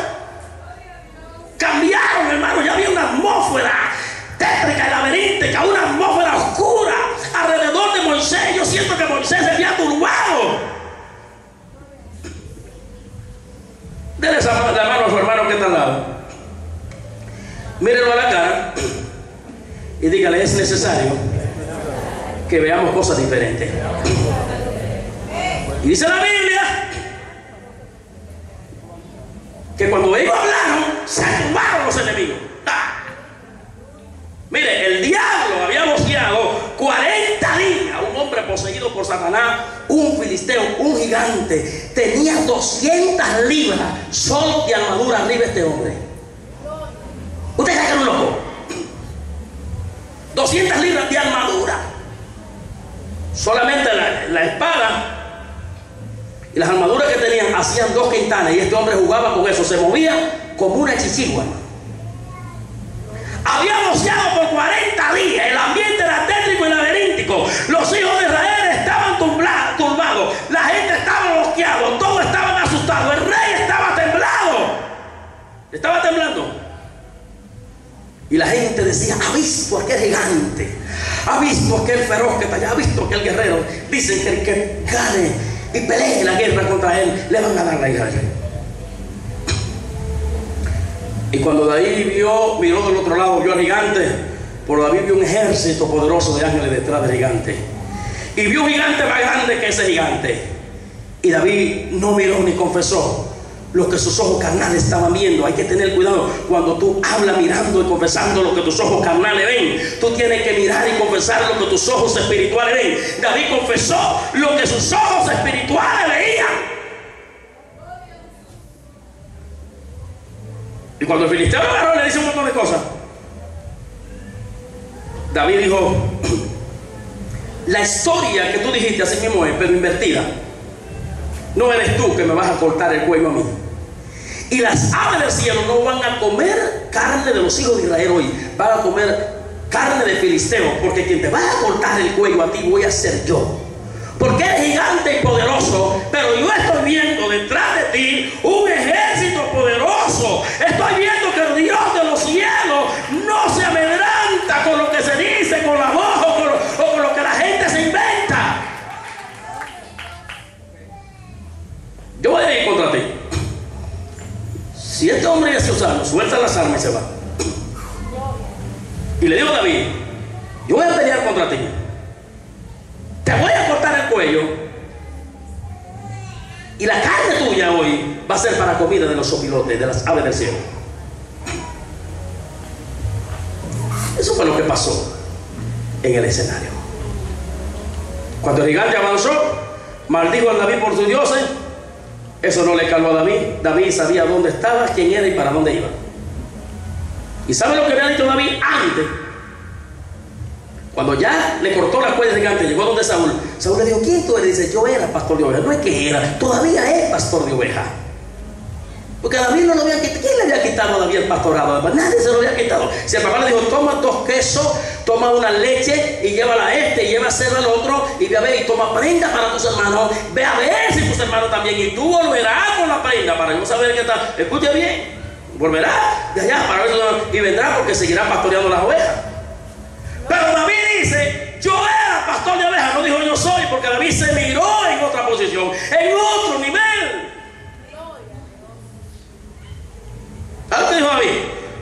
cambiaron, hermano. Ya había una atmósfera tétrica y laberíntica, una atmósfera oscura alrededor de Moisés. Yo siento que Moisés se había turbado. Dele la mano a su hermano que está al lado, mírenlo a la cara y dígale, es necesario que veamos cosas diferentes. Y dice la Biblia que cuando ellos hablaron, se turbaron los enemigos. Mire, el diablo había boceado 40 días. Un hombre poseído por Satanás, un filisteo, un gigante, tenía 200 libras solo de armadura arriba este hombre. ¿Usted sabe que era un loco? 200 libras de armadura. Solamente la espada y las armaduras que tenían hacían 2 quintanes, y este hombre jugaba con eso, se movía como una chichigua. Había boceado por 40 días, el ambiente era tétrico y laberíntico. Los hijos de Israel estaban turbados, la gente estaba bloqueado, todos estaban asustados, el rey estaba temblando. Y la gente decía, ha visto aquel gigante, ha visto aquel feroz que está allá, ha visto aquel guerrero. Dicen que el que gane y pelee la guerra contra él, le van a dar la hija al rey. Y cuando David miró del otro lado, vio al gigante, por David vio un ejército poderoso de ángeles detrás del gigante. Y vio un gigante más grande que ese gigante. Y David no miró ni confesó lo que sus ojos carnales estaban viendo. Hay que tener cuidado cuando tú hablas mirando y confesando lo que tus ojos carnales ven. Tú tienes que mirar y confesar lo que tus ojos espirituales ven. David confesó lo que sus ojos espirituales veían. Y cuando el filisteo lo agarró, le dice un montón de cosas. David dijo, la historia que tú dijiste así mismo es, pero invertida. No eres tú que me vas a cortar el cuello a mí. Y las aves del cielo no van a comer carne de los hijos de Israel hoy, van a comer carne de filisteo, porque quien te va a cortar el cuello a ti voy a ser yo. Porque eres gigante y poderoso, pero yo estoy viendo detrás de ti un ejército poderoso. Estoy viendo que el Dios de los cielos no se amedrenta con lo que se dice, con la voz o con lo que la gente se inventa. Yo voy a ir contra ti. Si este hombre es usado, suelta las armas y se va. Y le digo a David, yo voy a pelear contra ti. Te voy a cortar el cuello. Y la carne tuya hoy va a ser para comida de los sopilotes, de las aves del cielo. Eso fue lo que pasó en el escenario. Cuando el gigante avanzó, maldijo a David por sus dioses. Eso no le calmó a David. David sabía dónde estaba, quién era y para dónde iba. ¿Y sabe lo que había dicho David antes? Cuando ya le cortó la cuerda gigante, llegó donde Saúl. Saúl le dijo, ¿quién tú eres? Dice, yo era pastor de ovejas. No es que era, todavía es pastor de ovejas. Porque a David no lo habían quitado. ¿Quién le había quitado a David el pastorado? Nadie se lo había quitado. Si el papá le dijo, toma 2 quesos, toma una leche y llévala a este, y llévasela al otro, y ve a ver, y toma prenda para tus hermanos. Ve a ver si tus hermanos también, y tú volverás con la prenda para yo saber qué tal. Escuche bien, volverá de allá para ver si, y vendrá porque seguirá pastoreando las ovejas. Pero David dice, yo era pastor de ovejas, no dijo yo soy, porque David se miró en otra posición, en otro nivel. ¿Sabes qué dijo David?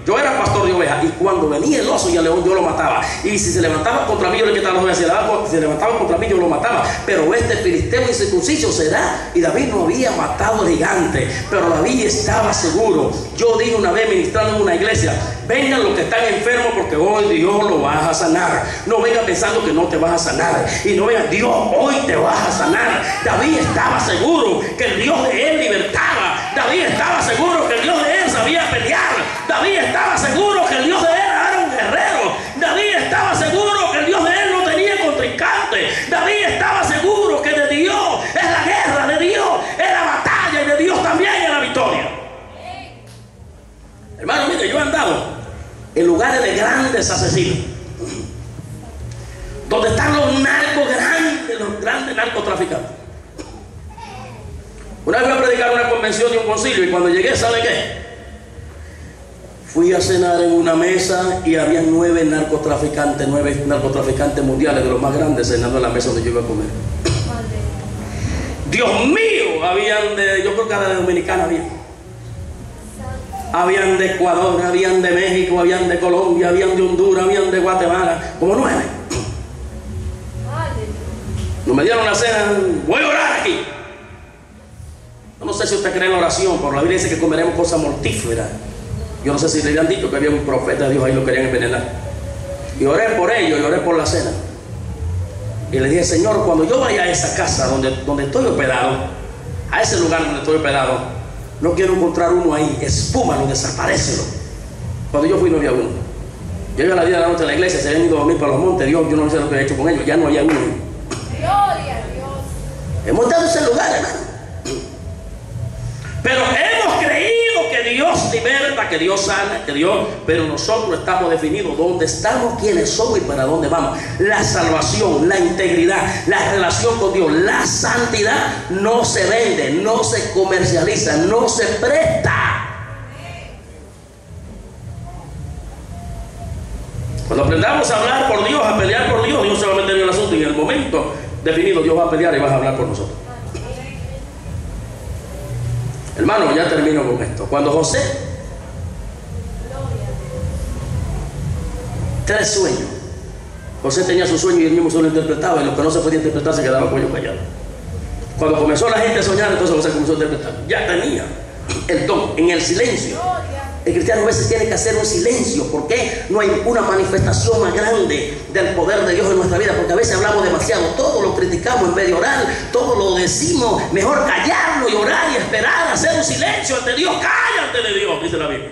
Yo era pastor de ovejas, y cuando venía el oso y el león yo lo mataba, y si se levantaba contra mí yo le quitaba las ovejas, si se levantaba contra mí yo lo mataba, pero este filisteo incircunciso será. Y David no había matado al gigante, pero David estaba seguro. Yo dije una vez ministrando en una iglesia, vengan los que están enfermos porque hoy Dios lo va a sanar. No vengan pensando que no te vas a sanar, y no vengan, Dios hoy te vas a sanar. David estaba seguro que el Dios de él libertaba. David estaba seguro que el Dios de él sabía pelear. David estaba seguro que el Dios de él era un guerrero. David estaba seguro que el Dios de él no tenía contrincante. David estaba seguro que de Dios es la guerra, de Dios es la batalla, y de Dios también es la victoria. Hermano, mire, yo he andado en lugares de grandes asesinos, donde están los narcos grandes, los grandes narcotraficantes. Una vez fui a predicar una convención y un concilio, y cuando llegué, ¿sabe qué? Fui a cenar en una mesa y había 9 narcotraficantes mundiales, de los más grandes, cenando en la mesa donde yo iba a comer. Dios mío, habían de, yo creo que de Dominicana habían de Ecuador, habían de México, habían de Colombia, habían de Honduras, habían de Guatemala, como 9. Nos me dieron la cena, voy a orar aquí. No sé si usted cree en la oración, pero la Biblia dice que comeremos cosas mortíferas. Yo no sé si le habían dicho que había un profeta de Dios ahí, lo querían envenenar. Y oré por ellos y oré por la cena. Y le dije, Señor, cuando yo vaya a esa casa donde estoy hospedado, a ese lugar donde estoy hospedado, no quiero encontrar uno ahí, espúmalo, desaparécelo. Cuando yo fui no había uno. Yo iba a la vida de la noche en la iglesia, se habían ido a dormir para los montes, Dios, yo no sé lo que he hecho con ellos, ya no había uno. Gloria a Dios. Hemos dado ese lugar, hermano. Pero hemos creído que Dios liberta, que Dios sana, que Dios, pero nosotros estamos definidos dónde estamos, quiénes somos y para dónde vamos. La salvación, la integridad, la relación con Dios, la santidad no se vende, no se comercializa, no se presta. Cuando aprendamos a hablar por Dios, a pelear por Dios, Dios se va a meter en el asunto, y en el momento definido Dios va a pelear y va a hablar por nosotros. Hermano, ya termino con esto. Cuando José, 3 sueños. José tenía su sueño y él mismo solo interpretaba, y lo que no se podía interpretar se quedaba cuello callado. Cuando comenzó la gente a soñar, entonces José comenzó a interpretar. Ya tenía el don en el silencio. El cristiano a veces tiene que hacer un silencio, porque no hay una manifestación más grande del poder de Dios en nuestra vida, porque a veces hablamos demasiado, todo lo criticamos en vez de orar, todo lo decimos, mejor callarlo y orar y esperar, hacer un silencio ante Dios. Cállate de Dios, dice la Biblia.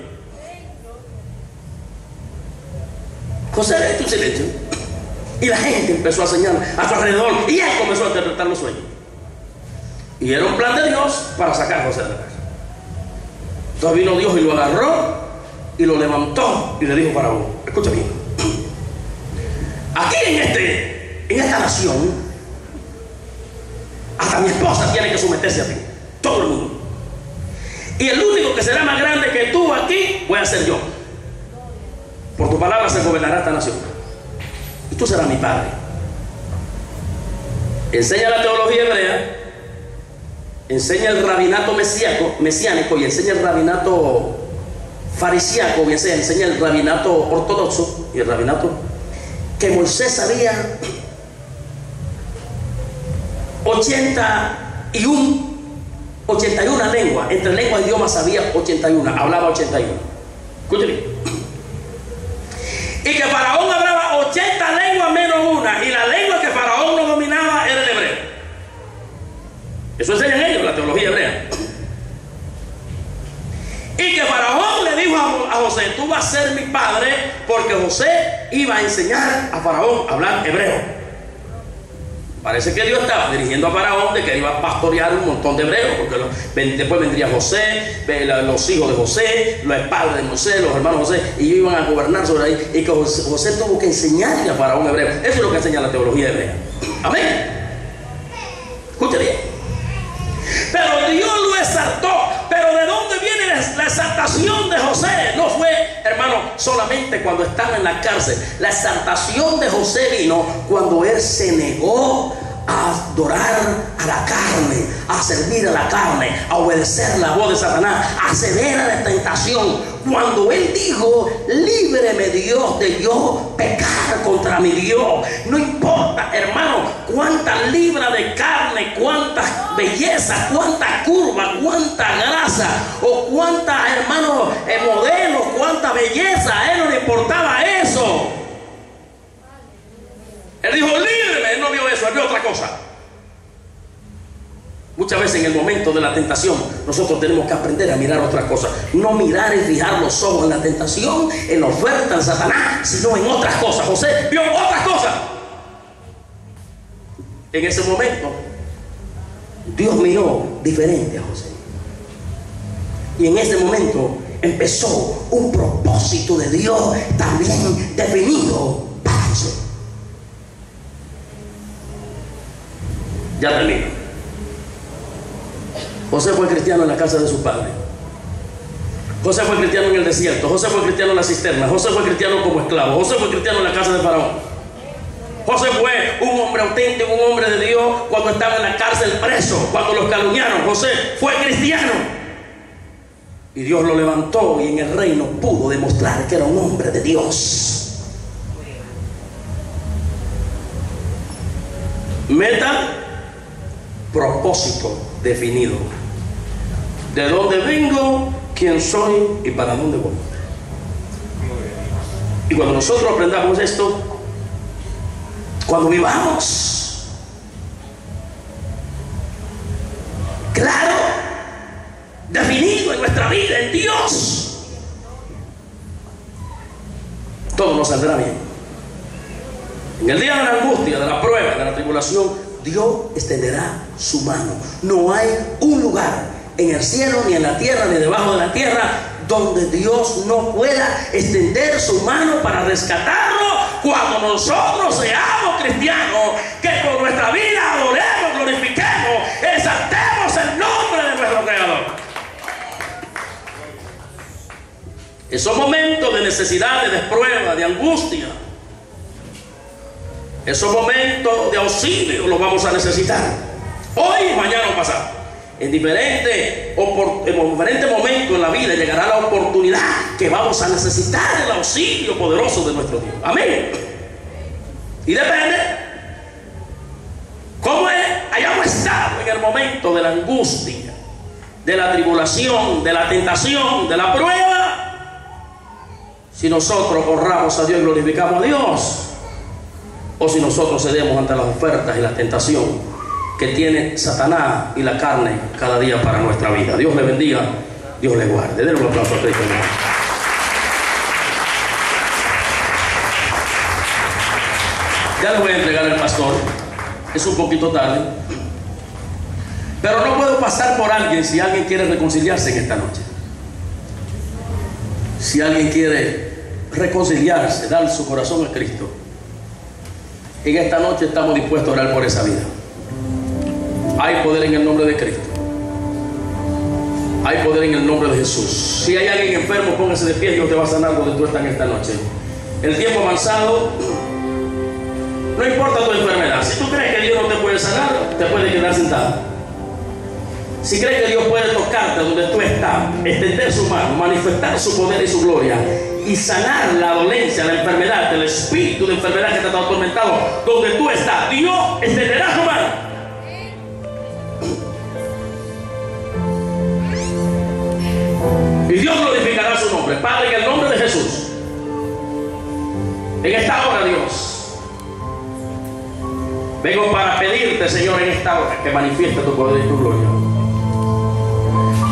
José hizo un silencio y la gente empezó a señalar a su alrededor, y él comenzó a interpretar los sueños, y era un plan de Dios para sacar a José de la casa. Entonces vino Dios y lo agarró y lo levantó y le dijo a Faraón, escucha bien, Aquí en esta nación, hasta mi esposa tiene que someterse a ti. Todo el mundo. Y el único que será más grande que tú aquí, voy a ser yo. Por tu palabra se gobernará esta nación. Y tú serás mi padre. Enseña la teología hebrea, enseña el rabinato mesiánico y enseña el rabinato farisíaco, y enseña el rabinato ortodoxo y el rabinato que Moisés sabía 81 lenguas, entre lenguas y idiomas sabía 81, hablaba 81. Escúchame. Y que Faraón hablaba 80 lenguas menos una, y la lengua que Faraón no dominaba era el hebreo. Eso enseñan ellos, la teología hebrea. Y que Faraón le dijo a José: tú vas a ser mi padre, porque José iba a enseñar a Faraón a hablar hebreo. Parece que Dios estaba dirigiendo a Faraón de que iba a pastorear un montón de hebreos, porque después vendría José, los hijos de José, los padres de José, los hermanos de José, y ellos iban a gobernar sobre ahí, y que José tuvo que enseñarle a Faraón hebreo. Eso es lo que enseña la teología hebrea. Amén. Escuche bien. Pero Dios lo exaltó. Pero ¿de dónde viene la exaltación de José? No fue, hermano, solamente cuando estaba en la cárcel. La exaltación de José vino cuando él se negó a adorar a la carne, a servir a la carne, a obedecer la voz de Satanás, a ceder a la tentación. Cuando él dijo: líbreme Dios de yo pecar contra mi Dios. No importa, hermano, cuántas libras de carne, cuántas bellezas, cuántas curvas, cuánta grasa, o cuántas, hermano, modelos, cuánta belleza. A él no le importaba eso. Él dijo: líbreme. Él no vio eso, él vio otra cosa. Muchas veces en el momento de la tentación nosotros tenemos que aprender a mirar otras cosas. No mirar y fijar los ojos en la tentación, en la oferta, en Satanás, sino en otras cosas. José vio otras cosas. En ese momento Dios miró diferente a José. Y en ese momento empezó un propósito de Dios también definido para José. Ya termino. José fue cristiano en la casa de su padre. José fue cristiano en el desierto. José fue cristiano en la cisterna. José fue cristiano como esclavo. José fue cristiano en la casa de Faraón. José fue un hombre auténtico, un hombre de Dios cuando estaba en la cárcel preso, cuando los calumniaron. José fue cristiano. Y Dios lo levantó, y en el reino pudo demostrar que era un hombre de Dios. Meta, propósito definido. De dónde vengo, quién soy y para dónde voy. Y cuando nosotros aprendamos esto, cuando vivamos claro, definido en nuestra vida en Dios, todo nos saldrá bien. En el día de la angustia, de la prueba, de la tribulación, Dios extenderá su mano. No hay un lugar en el cielo, ni en la tierra, ni debajo de la tierra, donde Dios no pueda extender su mano para rescatarnos cuando nosotros seamos cristianos, que con nuestra vida adoremos, glorifiquemos, exaltemos el nombre de nuestro Creador. Esos momentos de necesidad, de prueba, de angustia, esos momentos de auxilio los vamos a necesitar hoy, mañana o pasado. En diferentes momentos en la vida llegará la oportunidad que vamos a necesitar el auxilio poderoso de nuestro Dios. Amén. Y depende cómo hayamos estado en el momento de la angustia, de la tribulación, de la tentación, de la prueba. Si nosotros honramos a Dios y glorificamos a Dios, o si nosotros cedemos ante las ofertas y la tentación que tiene Satanás y la carne cada día para nuestra vida. Dios le bendiga, Dios le guarde. Denle un aplauso a Cristo. Ya le voy a entregar al pastor. Es un poquito tarde, pero no puedo pasar por alguien si alguien quiere reconciliarse en esta noche. Si alguien quiere reconciliarse, dar su corazón a Cristo, En esta noche estamos dispuestos a orar por esa vida. Hay poder en el nombre de Cristo. Hay poder en el nombre de Jesús. Si hay alguien enfermo, póngase de pie y Dios te va a sanar donde tú estás en esta noche. El tiempo avanzado, no importa tu enfermedad. Si tú crees que Dios no te puede sanar, te puede quedar sentado. Si crees que Dios puede tocarte donde tú estás, extender su mano, manifestar su poder y su gloria y sanar la dolencia, la enfermedad, el espíritu de enfermedad que te ha atormentado donde tú estás, Dios extenderá su mano. Y Dios glorificará su nombre. Padre, en el nombre de Jesús, en esta hora, Dios, vengo para pedirte, Señor, en esta hora que manifieste tu poder y tu gloria.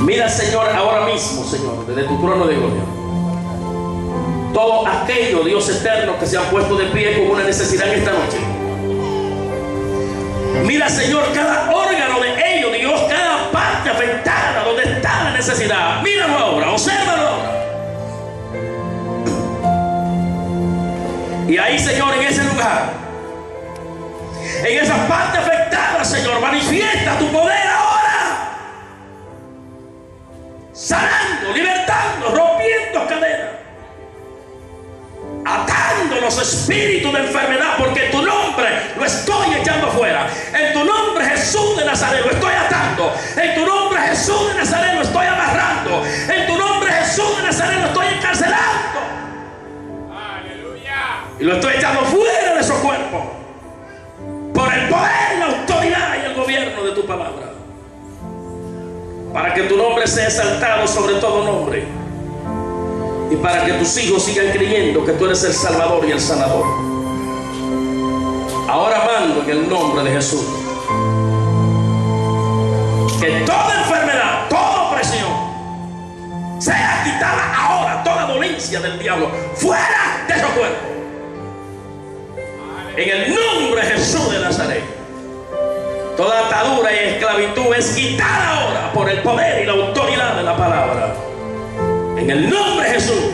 Mira, Señor, ahora mismo, Señor, desde tu trono de gloria, todo aquello, Dios eterno, que se han puesto de pie con una necesidad en esta noche. Mira, Señor, cada órgano de ellos, Dios, cada parte afectada donde está la necesidad. Míralo ahora, obsérvalo ahora. Y ahí, Señor, en ese lugar, en esa parte afectada, Señor, manifiesta tu poder ahora, sanando, libertando, rompiendo cadenas, atando los espíritus de enfermedad, porque en tu nombre lo estoy echando fuera. En tu nombre, Jesús de Nazaret, lo estoy atando. En tu nombre, Jesús de Nazaret, lo estoy amarrando. En tu nombre, Jesús de Nazaret, lo estoy encarcelando. Aleluya. Y lo estoy echando fuera de su cuerpo, por el poder, la autoridad y el gobierno de tu palabra, para que tu nombre sea exaltado sobre todo nombre, y para que tus hijos sigan creyendo que tú eres el Salvador y el Sanador. Ahora mando en el nombre de Jesús que toda enfermedad, toda opresión sea quitada ahora, toda dolencia del diablo fuera de su cuerpo, en el nombre de Jesús de Nazaret. Toda atadura y esclavitud es quitada ahora por el poder y la autoridad de la palabra. En el nombre de Jesús,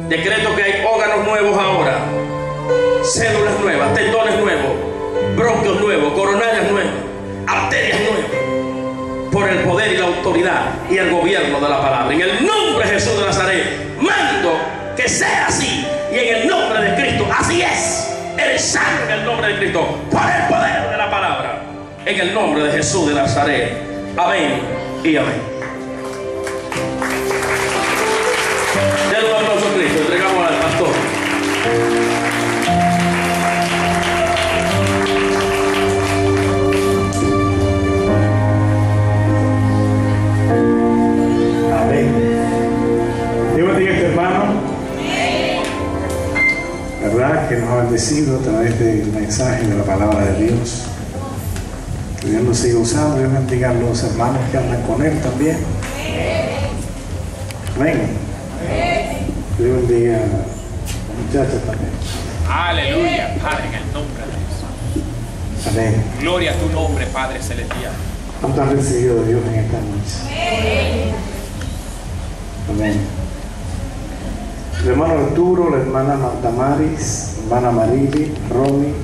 decreto que hay órganos nuevos ahora, células nuevas, tendones nuevos, bronquios nuevos, coronarias nuevas, arterias nuevas, por el poder y la autoridad y el gobierno de la palabra. En el nombre de Jesús de Nazaret, mando que sea así, y en el nombre de Cristo, así es. Eres sano en el nombre de Cristo, por el poder de la palabra, en el nombre de Jesús de Nazaret. Amén y amén. Denle un aplauso a Cristo. Entregamos al pastor. Amén. Dios bendiga a este hermano, ¿verdad?, que nos ha bendecido a través del mensaje de la palabra de Dios. Que Dios lo siga usando. Dios bendiga a los hermanos que andan con él también. Amén. Dios bendiga a los muchachos también. Aleluya, Padre, en el nombre de Jesús. Amén. Gloria a tu nombre, Padre celestial. ¿Cuánto han recibido de Dios en esta noche? Amén. El hermano Arturo, la hermana Marta Maris, hermana Marili, Romy.